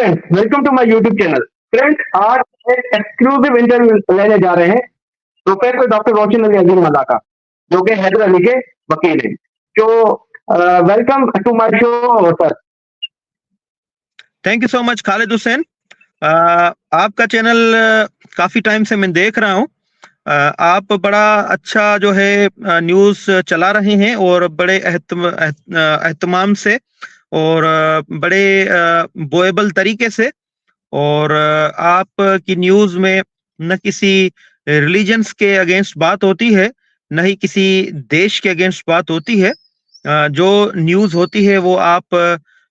Friends, welcome to my YouTube channel. Friends, आज एक exclusive interview लेने जा रहे हैं प्रोफेसर डॉक्टर रोशन अली अजीम मल्ला का, जो कि हैदर अली के वकील हैं। तो welcome to my show sir. Thank you so much Khalid Hussain. आपका चैनल काफी टाइम से मैं देख रहा हूँ। आप बड़ा अच्छा जो है न्यूज़ चला रहे हैं और बड़े एहतमाम से और बड़े बोएबल तरीके से। और आप की न्यूज़ में न किसी रिलीजन्स के अगेंस्ट बात होती है, न ही किसी देश के अगेंस्ट बात होती है। जो न्यूज़ होती है वो आप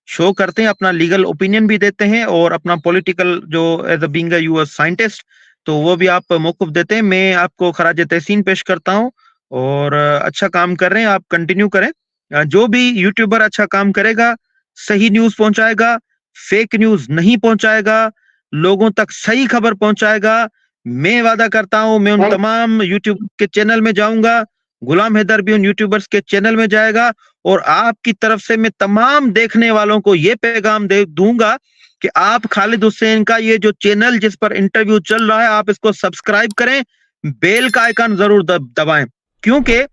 शो करते हैं, अपना लीगल ओपिनियन भी देते हैं और अपना पॉलिटिकल जो as a being a US scientist तो वो भी आप मौक़िफ़ देते हैं। मैं आपको खराज तहसीन पेश करता हूँ और अच्छा काम कर रहे हैं, आप कंटिन्यू करें। जो भी यूट्यूबर अच्छा काम करेगा, सही न्यूज़ पहुँचाएगा, फेक न्यूज़ नहीं पहुँचाएगा, लोगों तक सही खबर पहुँचाएगा, मैं वादा करता हूँ मैं उन तमाम यूट्यूब के चैनल में जाऊँगा, गुलाम हैदर भी उन यूट्यूबर्स के चैनल में जाएगा और आपकी तरफ से मैं तमाम देखने वालों को ये पैगाम दे दूंगा कि आप खालिद हुसैन का ये जो चैनल जिस पर इंटरव्यू चल रहा है आप इसको सब्सक्राइब करें, बेल का आइकन जरूर दबाएं, क्योंकि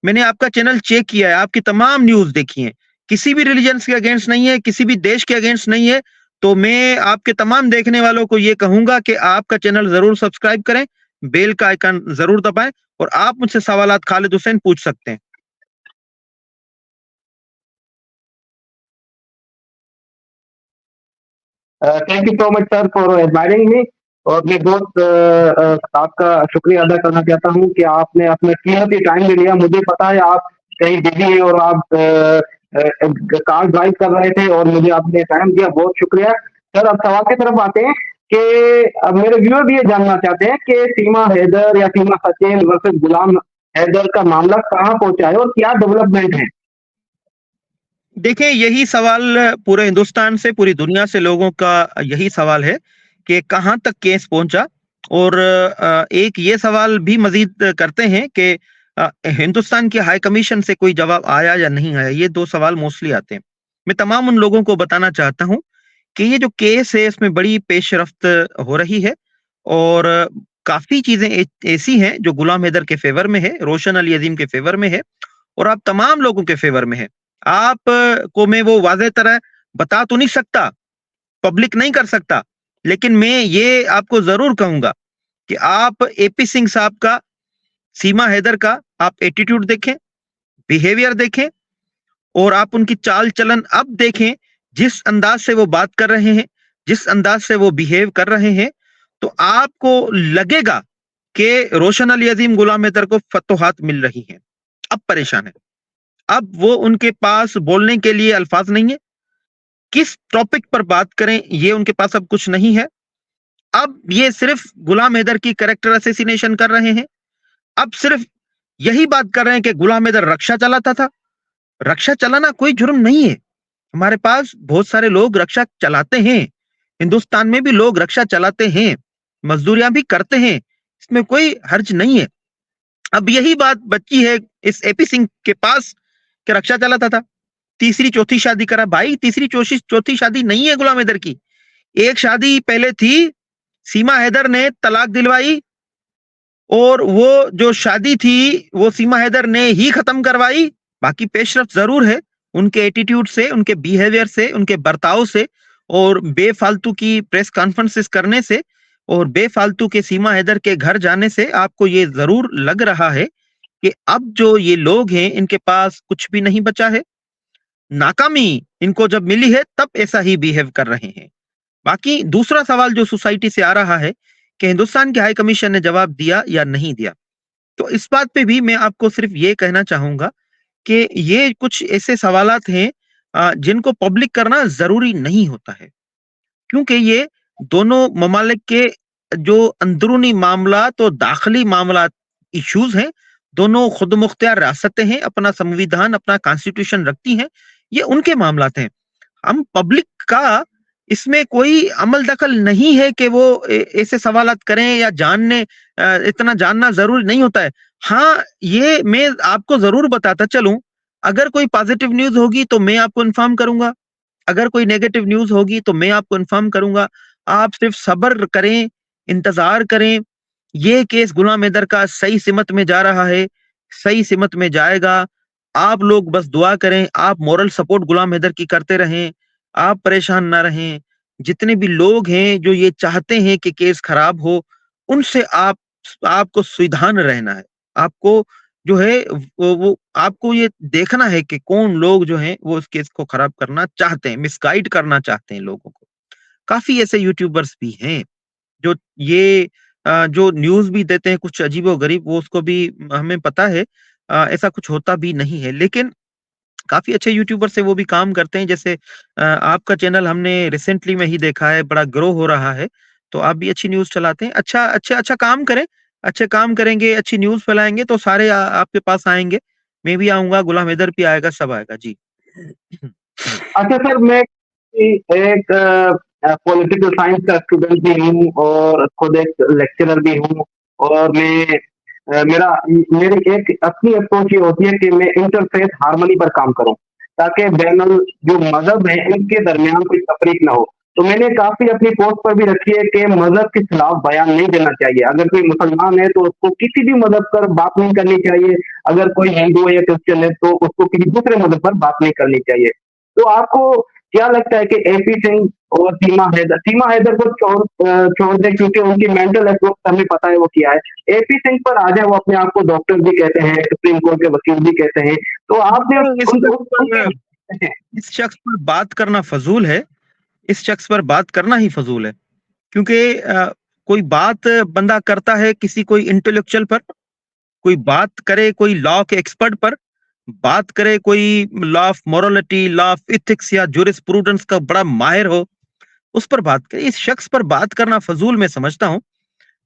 मैंने आपका चैनल चेक किया है, आपकी तमाम न्यूज़ देखी है, किसी भी रिलीजन के अगेंस्ट नहीं है, किसी भी देश के अगेंस्ट नहीं है। तो मैं आपके तमाम देखने वालों को ये कहूंगा कि आपका चैनल जरूर सब्सक्राइब करें, बेल का आइकन जरूर दबाएं और आप मुझसे सवालात खालिद हुसैन पूछ सकते हैं। Thank you so much sir for admiring me. और मैं बहुत आपका शुक्रिया अदा करना चाहता हूँ कि आपने अपना कीमती टाइम भी लिया। मुझे पता है आप कहीं बिजी हैं और आप कार ड्राइव कर रहे थे और मुझे आपने टाइम दिया, बहुत शुक्रिया सर। अब सवाल की तरफ आते हैं कि अब मेरे व्यूअर भी ये जानना चाहते हैं कि सीमा हैदर या सीमा सचेन वर्सेस गुलाम हैदर का मामला कहाँ पहुंचा है और क्या डेवलपमेंट है। देखिए, यही सवाल पूरे हिंदुस्तान से, पूरी दुनिया से लोगों का यही सवाल है कि कहाँ तक केस पहुंचा। और एक ये सवाल भी मजीद करते हैं कि हिंदुस्तान की हाई कमीशन से कोई जवाब आया या नहीं आया। ये दो सवाल मोस्टली आते हैं। मैं तमाम उन लोगों को बताना चाहता हूं कि ये जो केस है इसमें बड़ी पेशरफ्त हो रही है और काफी चीजें ऐसी हैं जो गुलाम हैदर के फेवर में है, रोशन अली अजीम के फेवर में है और आप तमाम लोगों के फेवर में है। आप को मैं वो वाज़ेह तरह बता तो नहीं सकता, पब्लिक नहीं कर सकता, लेकिन मैं ये आपको जरूर कहूंगा कि आप एपी सिंह साहब का, सीमा हैदर का आप एटीट्यूड देखें, बिहेवियर देखें और आप उनकी चाल चलन अब देखें, जिस अंदाज से वो बात कर रहे हैं, जिस अंदाज से वो बिहेव कर रहे हैं, तो आपको लगेगा कि रोशन अली अजीम गुलाम हैदर को फतोहात मिल रही हैं। अब परेशान है, अब वो उनके पास बोलने के लिए अल्फाज नहीं है, किस टॉपिक पर बात करें ये उनके पास अब कुछ नहीं है। अब ये सिर्फ गुलाम हैदर की कैरेक्टर असैसिनेशन कर रहे हैं, अब सिर्फ यही बात कर रहे हैं कि गुलाम हैदर रक्षा चलाता था। रक्षा चलाना कोई जुर्म नहीं है, हमारे पास बहुत सारे लोग रक्षा चलाते हैं, हिंदुस्तान में भी लोग रक्षा चलाते हैं, मजदूरियां भी करते हैं, इसमें कोई हर्ज नहीं है। अब यही बात बची है इस एपी सिंह के पास कि रक्षा चलाता था, तीसरी चौथी शादी करा। भाई, तीसरी चौथी शादी नहीं है गुलाम हैदर की, एक शादी पहले थी, सीमा हैदर ने तलाक दिलवाई और वो जो शादी थी वो सीमा हैदर ने ही खत्म करवाई। बाकी पेशरफ्त जरूर है उनके एटीट्यूड से, उनके बिहेवियर से, उनके बर्ताव से और बेफालतू की प्रेस कॉन्फ्रेंसेस करने से और बेफालतू के सीमा हैदर के घर जाने से आपको ये जरूर लग रहा है कि अब जो ये लोग हैं इनके पास कुछ भी नहीं बचा है। नाकामी इनको जब मिली है तब ऐसा ही बिहेव कर रहे हैं। बाकी दूसरा सवाल जो सोसाइटी से आ रहा है कि हिंदुस्तान की हाई कमीशन ने जवाब दिया या नहीं दिया, तो इस बात पे भी मैं आपको सिर्फ ये कहना चाहूंगा कि ये कुछ ऐसे सवालात हैं जिनको पब्लिक करना जरूरी नहीं होता है, क्योंकि ये दोनों ममालिक के जो अंदरूनी मामलात और दाखिली मामलात इश्यूज हैं, दोनों खुद मुख्तियार रियासतें हैं, अपना संविधान, अपना कॉन्स्टिट्यूशन रखती हैं, ये उनके मामलात हैं। हम पब्लिक का इसमें कोई अमल दखल नहीं है कि वो ऐसे सवालात करें या इतना जानना जरूरी नहीं होता है। हाँ, ये मैं आपको जरूर बताता चलूं, अगर कोई पॉजिटिव न्यूज होगी तो मैं आपको इन्फॉर्म करूंगा, अगर कोई नेगेटिव न्यूज़ होगी तो मैं आपको इन्फॉर्म करूँगा। आप सिर्फ सब्र करें, इंतज़ार करें। ये केस गुलाम हैदर का सही सिमत में जा रहा है, सही सिमत में जाएगा। आप लोग बस दुआ करें, आप मोरल सपोर्ट गुलाम हैदर की करते रहें, आप परेशान ना रहें। जितने भी लोग हैं जो ये चाहते हैं कि केस खराब हो, उनसे आपको सावधान रहना है। आपको जो है वो आपको ये देखना है कि कौन लोग जो हैं वो इस केस को खराब करना चाहते हैं, मिसगाइड करना चाहते हैं लोगों को। काफ़ी ऐसे यूट्यूबर्स भी हैं जो ये जो न्यूज़ भी देते हैं कुछ अजीबो-गरीब, वो उसको भी हमें पता है ऐसा कुछ होता भी नहीं है। लेकिन काफ़ी अच्छे यूट्यूबर से वो भी काम करते हैं। जैसे आपका चैनल हमने रिसेंटली में ही देखा है, बड़ा ग्रो हो रहा है। तो आप भी अच्छी न्यूज़ चलाते हैं। अच्छा काम करें, अच्छे काम करेंगे, अच्छी न्यूज़ फैलाएँगे तो सारे आपके पास आएँगे। मैं भी आऊँगा, गुलाम हैदर भी आएगा, सब आएगा। जी। अच्छा सर, मैं एक पॉलिटिकल साइंस का स्टूडेंट भी हूँ और खुद एक लेक्चरर भी हूँ। और मैं मेरी एक अपनी अप्रोच ये होती है कि मैं इंटरफेथ हार्मनी पर काम करूँ, ताकि बैनुल जो मज़हब है इनके दरमियान कोई तफरीक ना हो। तो मैंने काफ़ी अपनी पोस्ट पर भी रखी है कि मज़हब के खिलाफ बयान नहीं देना चाहिए। अगर कोई मुसलमान है तो उसको किसी भी मज़हब पर बात नहीं करनी चाहिए। अगर कोई हिंदू है या क्रिश्चियन है तो उसको किसी दूसरे मज़हब पर बात नहीं करनी चाहिए। तो आपको क्या लगता है कि एपी सिंह और सीमा हैदर को छोड़ दें, क्योंकि उनकी मेंटल अप्रोच हमें पता है वो क्या है। एपी सिंह पर आ जाए, वो अपने आप को डॉक्टर भी कहते हैं, सुप्रीम कोर्ट के वकील भी कहते हैं। तो आपने देखो, उनके इस शख्स पर बात करना फ़ज़ूल है। इस शख्स पर बात करना ही फ़ज़ूल है। क्योंकि कोई बात बंदा करता है किसी कोई इंटेलेक्चुअल पर, कोई बात करे कोई लॉ के एक्सपर्ट पर, बात करे कोई law of morality, law of ethics या जूरिस्प्रूडेंस का बड़ा माहिर हो, उस पर बात करे। इस शख्स पर बात करना फ़ज़ूल मैं समझता हूँ।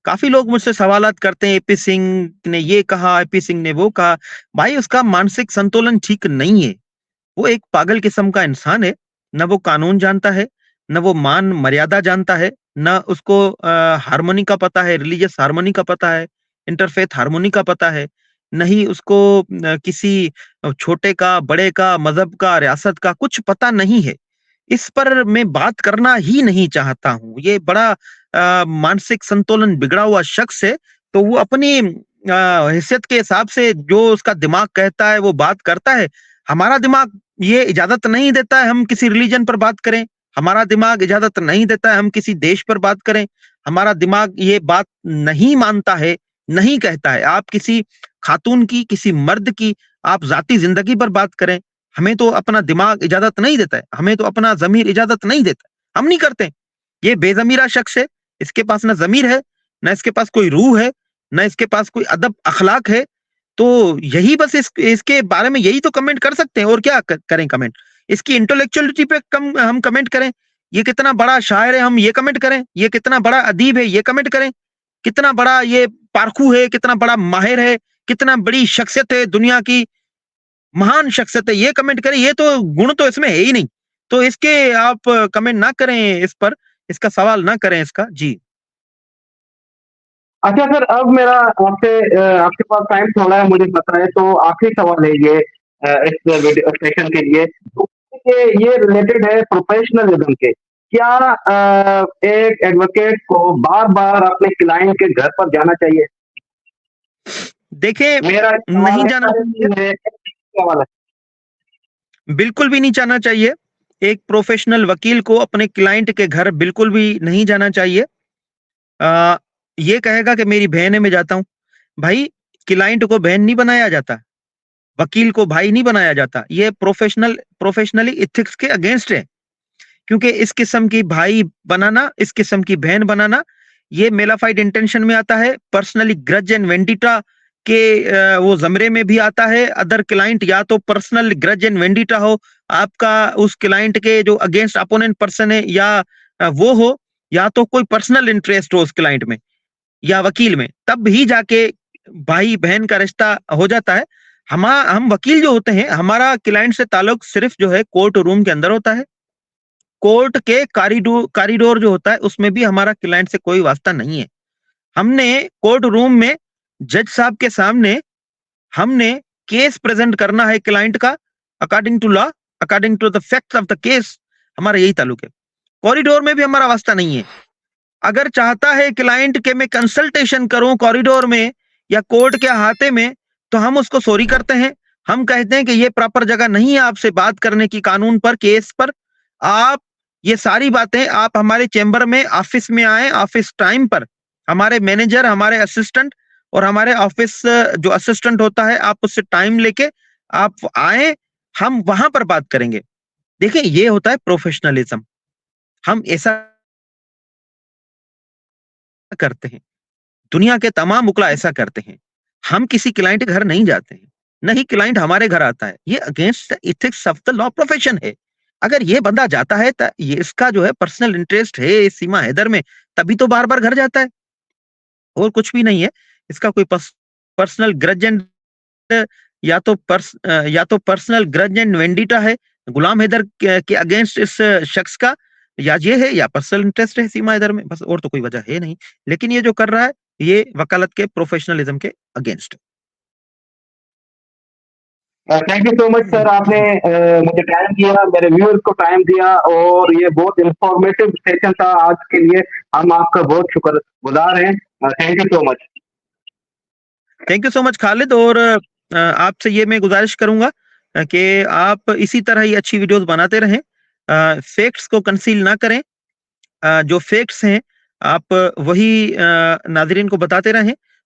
काफ़ी लोग मुझसे सवालात करते हैं, एपी सिंह ने ये कहा, एपी सिंह ने वो कहा। भाई, उसका मानसिक संतुलन ठीक नहीं है। वो एक पागल किस्म का इंसान है। ना वो कानून जानता है, ना वो मान मर्यादा जानता है, ना उसको हार्मनी का पता है, रिलीजियस हार्मनी का पता है, इंटरफेथ हार्मनी का पता है। नहीं उसको किसी छोटे का, बड़े का, मज़हब का, रियासत का कुछ पता नहीं है। इस पर मैं बात करना ही नहीं चाहता हूँ। ये बड़ा मानसिक संतुलन बिगड़ा हुआ शख्स है, तो वो अपनी हैसियत के हिसाब से जो उसका दिमाग कहता है वो बात करता है। हमारा दिमाग ये इजाज़त नहीं देता है हम किसी रिलीजन पर बात करें, हमारा दिमाग इजाज़त नहीं देता है हम किसी देश पर बात करें, हमारा दिमाग ये बात नहीं मानता है, नहीं कहता है। आप किसी खातून की, किसी मर्द की आप ज़ाती ज़िंदगी पर बात करें, हमें तो अपना दिमाग इजाज़त नहीं देता है, हमें तो अपना ज़मीर इजाज़त नहीं देता है, हम नहीं करते। ये बेज़मीरा शख्स है, इसके पास ना ज़मीर है, ना इसके पास कोई रूह है, ना इसके पास कोई अदब अखलाक है। तो यही बस इसके बारे में यही तो कमेंट कर सकते हैं और क्या करें कमेंट। इसकी इंटेलेक्चुअलिटी पे कम हम कमेंट करें, ये कितना बड़ा शायर है हम ये कमेंट करें, ये कितना बड़ा अदीब है ये कमेंट करें, कितना बड़ा ये पारखू है, कितना बड़ा माहिर है, कितना बड़ी शख्सियत है, दुनिया की महान शख्सियत है, ये कमेंट करें। ये तो गुण तो इसमें है ही नहीं। तो इसके आप कमेंट ना करें इस पर, इसका सवाल ना करें इसका। जी। अच्छा सर, अब मेरा आपके पास टाइम थोड़ा है मुझे पता है, तो आखिरी सवाल है ये इस वीडियो सेशन के लिए। तो ये रिलेटेड है प्रोफेशनलिज्म के। क्या एक एडवोकेट को बार-बार अपने क्लाइंट के घर पर जाना चाहिए? देखिए, मेरा एक नहीं सवाल जाना चाहिए। है, सवाल है। बिल्कुल भी नहीं जाना चाहिए। एक प्रोफेशनल वकील को अपने क्लाइंट के घर बिल्कुल भी नहीं जाना चाहिए। अ, ये कहेगा कि मेरी बहन है मैं जाता हूँ। भाई, क्लाइंट को बहन नहीं बनाया जाता, वकील को भाई नहीं बनाया जाता। ये प्रोफेशनली एथिक्स के अगेंस्ट है। क्योंकि इस किस्म की भाई बनाना, इस किस्म की बहन बनाना, ये मेलाफाइड इंटेंशन में आता है, पर्सनली ग्रज एंड वेंडिटा के वो ज़मरे में भी आता है। अदर क्लाइंट या तो पर्सनल ग्रज एंड वेंडिटा हो, आपका उस क्लाइंट के जो अगेंस्ट अपोनेंट पर्सन है, या वो हो, या तो कोई पर्सनल इंटरेस्ट हो उस क्लाइंट में या वकील में, तब ही जाके भाई-बहन का रिश्ता हो जाता है। हम वकील जो होते हैं, हमारा क्लाइंट से ताल्लुक सिर्फ जो है कोर्ट रूम के अंदर होता है। कोर्ट के कॉरिडोर जो होता है उसमें भी हमारा क्लाइंट से कोई वास्ता नहीं है। हमने कोर्ट रूम में जज साहब के सामने हमने केस प्रेजेंट करना है क्लाइंट का, according to law, according to the facts of the case. हमारा यही ताल्लुक है। कॉरिडोर में भी हमारा वास्ता नहीं है। अगर चाहता है क्लाइंट के मैं कंसल्टेशन करूं कॉरिडोर में या कोर्ट के अहाते में, तो हम उसको सॉरी करते हैं। हम कहते हैं कि ये प्रॉपर जगह नहीं है आपसे बात करने की कानून पर, केस पर। आप ये सारी बातें आप हमारे चेंबर में, ऑफिस में आए, ऑफिस टाइम पर। हमारे मैनेजर, हमारे असिस्टेंट और हमारे ऑफिस जो असिस्टेंट होता है, आप उससे टाइम लेके आप आए, हम वहां पर बात करेंगे। देखिए, ये होता है प्रोफेशनलिज्म। हम ऐसा करते हैं। दुनिया के तमाम वकील ऐसा करते हैं। हम किसी क्लाइंट के घर नहीं जाते हैं, न ही क्लाइंट हमारे घर आता है। ये against the ethics of the law profession है। अगर ये बंदा जाता है तो ये इसका जो है पर्सनल इंटरेस्ट है इस सीमा हैदर में, तभी तो बार-बार घर जाता है, और कुछ भी नहीं है। इसका कोई पर्सनल ग्रज एंड या तो पर्सनल ग्रज एंड वेंडिटा है गुलाम हैदर के अगेंस्ट इस शख्स का, या ये है या पर्सनल इंटरेस्ट है सीमा हैदर में, बस और तो कोई वजह है नहीं। लेकिन ये जो कर रहा है, ये वकालत के प्रोफेशनलिज्म के against. Thank you so much sir, आपने मुझे टाइम दिया, मेरे व्यूअर्स को टाइम दिया, और ये बहुत इंफॉर्मेटिव सेशन था आज के लिए। हम आपका बहुत शुक्रगुजार हैं। Thank you so much. Thank you so much Khalid. और आपसे ये मैं गुजारिश करूंगा कि आप इसी तरह ही अच्छी वीडियोस बनाते रहें, फैक्ट्स को कंसील ना करें। जो फैक्ट्स हैं आप वही नाजरीन को बताते रहें।